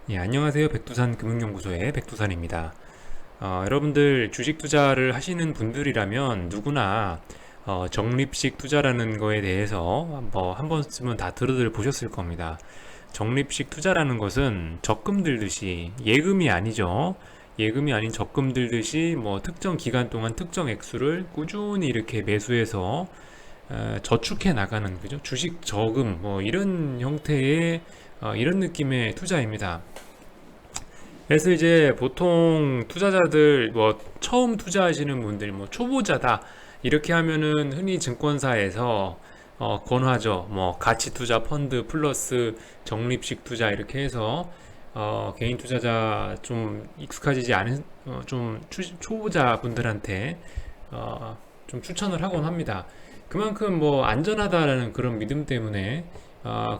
예, 안녕하세요. 백두산 금융연구소의 백두산입니다. 여러분들 주식 투자를 하시는 분들이라면 누구나 적립식 투자라는 거에 대해서 뭐 한 번쯤은 다 들어들 보셨을 겁니다. 적립식 투자라는 것은 적금 들듯이 예금이 아니죠. 예금이 아닌 적금 들듯이 뭐 특정 기간 동안 특정 액수를 꾸준히 이렇게 매수해서 저축해 나가는 그죠? 주식 저금 뭐 이런 형태의 이런 느낌의 투자입니다. 그래서 이제 보통 투자자들 뭐 처음 투자하시는 분들 뭐 초보자다 이렇게 하면은 흔히 증권사에서 권하죠. 뭐 가치 투자 펀드 플러스 적립식 투자 이렇게 해서 개인 투자자 좀 익숙해지지 않은 좀 초보자 분들한테 좀 추천을 하곤 합니다. 그만큼 뭐 안전하다라는 그런 믿음 때문에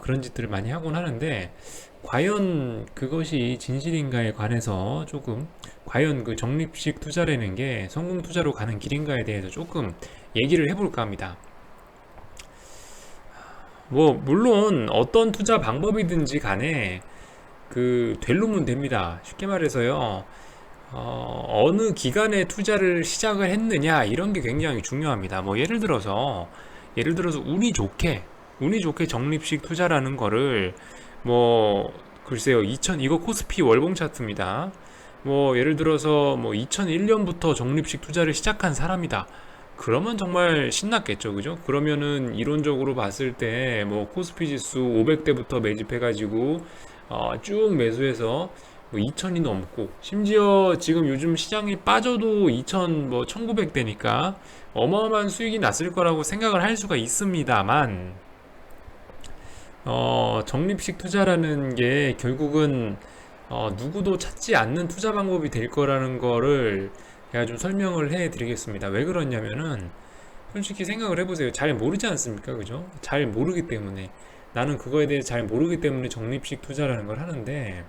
그런 짓들을 많이 하곤 하는데 과연 그것이 진실인가에 관해서 조금 과연 그 적립식 투자라는 게 성공 투자로 가는 길인가에 대해서 조금 얘기를 해볼까 합니다. 뭐 물론 어떤 투자 방법이든지 간에 그 될로면 됩니다. 쉽게 말해서요. 어느 기간에 투자를 시작을 했느냐 이런 게 굉장히 중요합니다. 뭐 예를 들어서 운이 좋게 적립식 투자라는 거를 뭐 글쎄요 2000 이거 코스피 월봉 차트입니다. 뭐 예를 들어서 뭐 2001년부터 적립식 투자를 시작한 사람이다. 그러면 정말 신났겠죠, 그죠? 그러면은 이론적으로 봤을 때 뭐 코스피 지수 500대부터 매집해가지고 쭉 매수해서 뭐 2000이 넘고 심지어 지금 요즘 시장이 빠져도 2000 뭐 1900대니까 어마어마한 수익이 났을 거라고 생각을 할 수가 있습니다만 적립식 투자라는 게 결국은 누구도 찾지 않는 투자 방법이 될 거라는 거를 제가 좀 설명을 해 드리겠습니다. 왜 그러냐면은 솔직히 생각을 해보세요. 잘 모르지 않습니까? 그죠? 잘 모르기 때문에 나는 그거에 대해 잘 모르기 때문에 적립식 투자라는 걸 하는데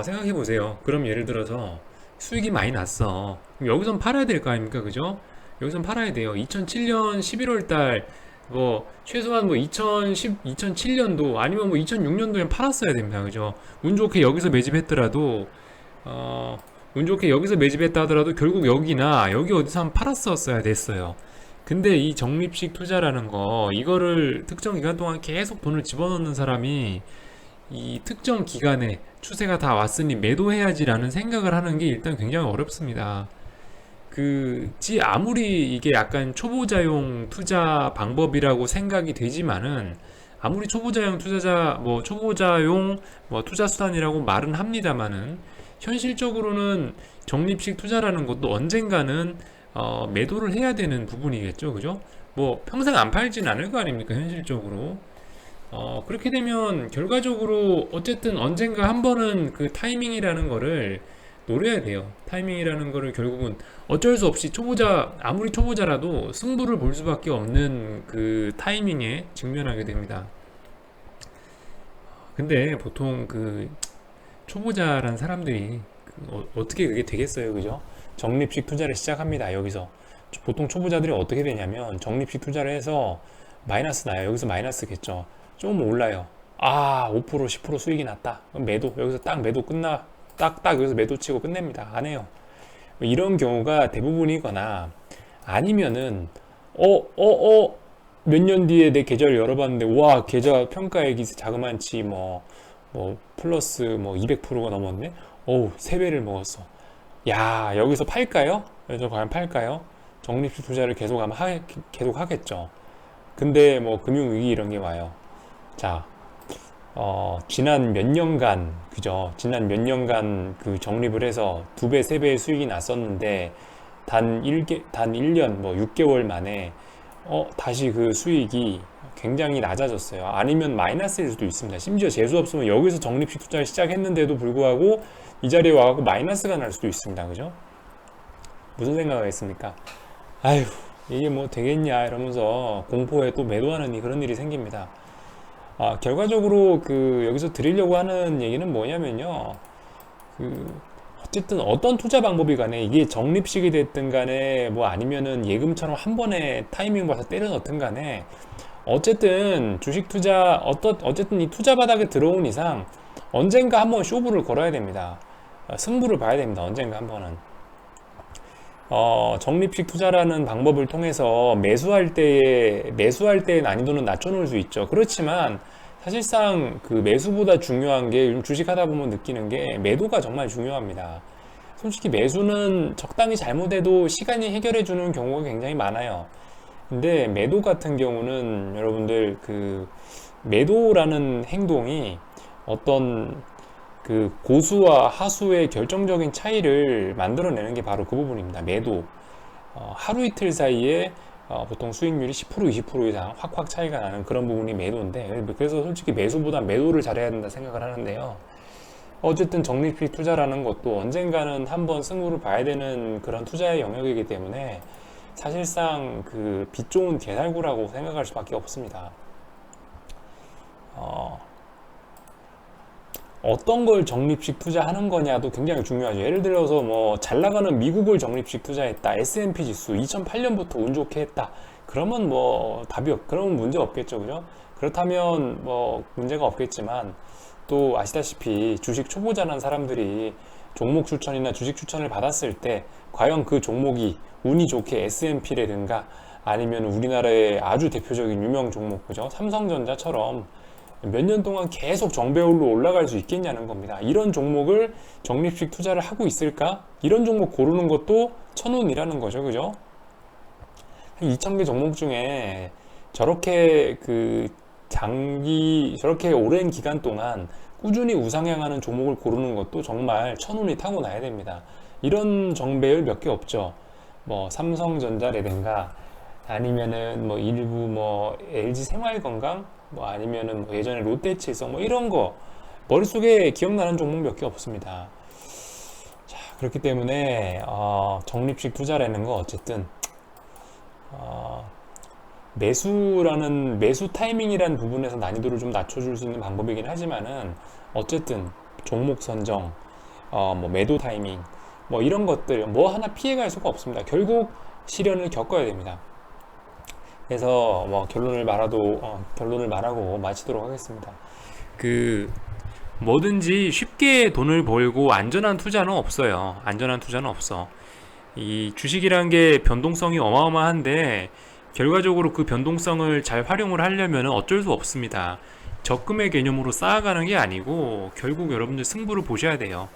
생각해 보세요. 그럼 예를 들어서 수익이 많이 났어. 그럼 여기선 팔아야 될 거 아닙니까? 그죠? 여기선 팔아야 돼요. 2007년 11월 달, 뭐, 최소한 뭐 2007년도 아니면 뭐 2006년도엔 팔았어야 됩니다. 그죠? 운 좋게 여기서 매집했더라도, 어, 운 좋게 여기서 매집했다 하더라도 결국 여기나 여기 어디서 한 팔았었어야 됐어요. 근데 이 적립식 투자라는 거, 이거를 특정 기간 동안 계속 돈을 집어넣는 사람이 이 특정 기간에 추세가 다 왔으니 매도해야지라는 생각을 하는 게 일단 굉장히 어렵습니다. 아무리 이게 약간 초보자용 투자 방법이라고 생각이 되지만은 아무리 초보자용 투자자 뭐 초보자용 뭐 투자 수단이라고 말은 합니다만은 현실적으로는 적립식 투자라는 것도 언젠가는 매도를 해야 되는 부분이겠죠, 그죠? 뭐 평생 안 팔진 않을 거 아닙니까, 현실적으로. 그렇게 되면 결과적으로 어쨌든 언젠가 한 번은 그 타이밍이라는 거를 노려야 돼요. 타이밍이라는 거를 결국은 어쩔 수 없이 아무리 초보자라도 승부를 볼 수밖에 없는 그 타이밍에 직면하게 됩니다. 근데 보통 그 초보자란 사람들이 어떻게 그게 되겠어요, 그죠? 적립식 투자를 시작합니다, 여기서. 보통 초보자들이 어떻게 되냐면 적립식 투자를 해서 마이너스 나요. 여기서 마이너스겠죠. 좀 올라요. 5% 10% 수익이 났다. 그럼 매도. 여기서 딱 매도 딱 여기서 매도 치고 끝냅니다. 안 해요. 이런 경우가 대부분이거나 아니면은 몇 년 뒤에 내 계좌를 열어봤는데 와 계좌 평가액이 자그만치 뭐 플러스 뭐 200%가 넘었네. 어우 3배를 먹었어. 야 여기서 팔까요? 그래서 과연 팔까요? 적립식 투자를 계속 하겠죠. 근데 뭐 금융위기 이런 게 와요. 자, 지난 몇 년간, 그죠? 지난 몇 년간 그 적립을 해서 2배, 3배의 수익이 났었는데, 단 1년, 뭐 6개월 만에, 다시 그 수익이 굉장히 낮아졌어요. 아니면 마이너스일 수도 있습니다. 심지어 재수 없으면 여기서 적립식 투자를 시작했는데도 불구하고 이 자리에 와갖고 마이너스가 날 수도 있습니다. 그죠? 무슨 생각을 했습니까? 아휴, 이게 뭐 되겠냐 이러면서 공포에 또 매도하는 그런 일이 생깁니다. 결과적으로 여기서 드리려고 하는 얘기는 뭐냐면요. 어쨌든 어떤 투자 방법이 간에 이게 적립식이 됐든 간에 뭐 아니면은 예금처럼 한 번에 타이밍 봐서 때려 넣든 간에 어쨌든 주식 투자 어쨌든 이 투자 바닥에 들어온 이상 언젠가 한번 쇼부를 걸어야 됩니다. 승부를 봐야 됩니다. 언젠가 한 번은. 적립식 투자라는 방법을 통해서 매수할 때의 난이도는 낮춰놓을 수 있죠. 그렇지만 사실상 그 매수보다 중요한 게, 요즘 주식하다 보면 느끼는 게 매도가 정말 중요합니다. 솔직히 매수는 적당히 잘못해도 시간이 해결해주는 경우가 굉장히 많아요. 근데 매도 같은 경우는 여러분들 그 매도라는 행동이 어떤 그 고수와 하수의 결정적인 차이를 만들어내는 게 바로 그 부분입니다. 매도. 하루 이틀 사이에 보통 수익률이 10% 20% 이상 확확 차이가 나는 그런 부분이 매도인데, 그래서 솔직히 매수보다 매도를 잘해야 된다 생각을 하는데요. 어쨌든 적립식 투자라는 것도 언젠가는 한번 승부를 봐야 되는 그런 투자의 영역이기 때문에 사실상 그 빛 좋은 개살구라고 생각할 수밖에 없습니다. 어떤 걸 적립식 투자하는 거냐도 굉장히 중요하죠. 예를 들어서 뭐 잘 나가는 미국을 적립식 투자했다, S&P 지수 2008년부터 운 좋게 했다, 그러면 뭐 그러면 문제 없겠죠, 그죠? 그렇다면 뭐 문제가 없겠지만, 또 아시다시피 주식 초보자라는 사람들이 종목 추천이나 주식 추천을 받았을 때 과연 그 종목이 운이 좋게 S&P라든가 아니면 우리나라의 아주 대표적인 유명 종목, 그죠? 삼성전자처럼 몇 년 동안 계속 정배율로 올라갈 수 있겠냐는 겁니다. 이런 종목을 적립식 투자를 하고 있을까? 이런 종목 고르는 것도 천운이라는 거죠, 그죠? 한 2,000개 종목 중에 저렇게 저렇게 오랜 기간 동안 꾸준히 우상향하는 종목을 고르는 것도 정말 천운이 타고나야 됩니다. 이런 정배열 몇 개 없죠. 뭐 삼성전자라든가 아니면은 뭐 일부 뭐 LG 생활건강, 뭐 아니면은 뭐 예전에 롯데칠성, 뭐 이런 거 머릿속에 기억나는 종목 몇 개 없습니다. 자, 그렇기 때문에 적립식 투자라는 거 어쨌든 매수 타이밍이라는 부분에서 난이도를 좀 낮춰줄 수 있는 방법이긴 하지만은, 어쨌든 종목 선정, 뭐 매도 타이밍, 뭐 이런 것들 뭐 하나 피해갈 수가 없습니다. 결국 시련을 겪어야 됩니다. 그래서 뭐 결론을 말하고 마치도록 하겠습니다. 뭐든지 쉽게 돈을 벌고 안전한 투자는 없어요. 안전한 투자는 없어. 이 주식이란 게 변동성이 어마어마한데, 결과적으로 그 변동성을 잘 활용을 하려면 어쩔 수 없습니다. 적금의 개념으로 쌓아가는 게 아니고 결국 여러분들 승부를 보셔야 돼요.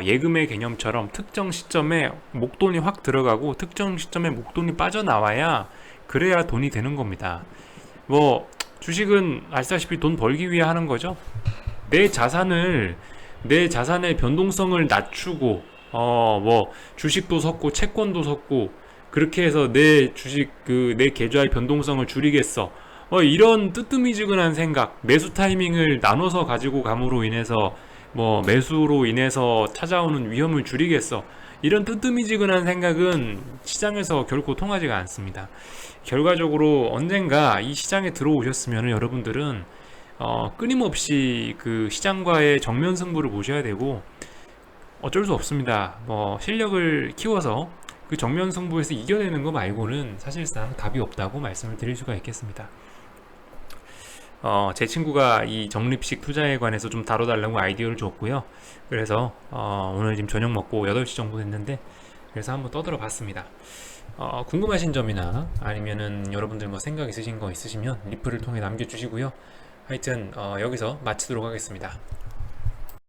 예금의 개념처럼 특정 시점에 목돈이 확 들어가고 특정 시점에 목돈이 빠져나와야, 그래야 돈이 되는 겁니다. 뭐 주식은 아시다시피 돈 벌기 위해 하는 거죠. 내 자산의 변동성을 낮추고 뭐 주식도 섞고 채권도 섞고 그렇게 해서 내 계좌의 변동성을 줄이겠어, 이런 뜨뜨미지근한 생각, 매수 타이밍을 나눠서 가지고 감으로 인해서 뭐 매수로 인해서 찾아오는 위험을 줄이겠어, 이런 뜨뜨미지근한 생각은 시장에서 결코 통하지가 않습니다. 결과적으로 언젠가 이 시장에 들어오셨으면 여러분들은 끊임없이 그 시장과의 정면 승부를 보셔야 되고, 어쩔 수 없습니다. 뭐 실력을 키워서 그 정면 승부에서 이겨내는 거 말고는 사실상 답이 없다고 말씀을 드릴 수가 있겠습니다. 제 친구가 이 적립식 투자에 관해서 좀 다뤄달라고 아이디어를 줬고요. 그래서 오늘 지금 저녁 먹고 8시 정도 됐는데, 그래서 한번 떠들어 봤습니다. 궁금하신 점이나 아니면은 여러분들 뭐 생각 있으신 거 있으시면 리플을 통해 남겨주시고요. 하여튼 여기서 마치도록 하겠습니다.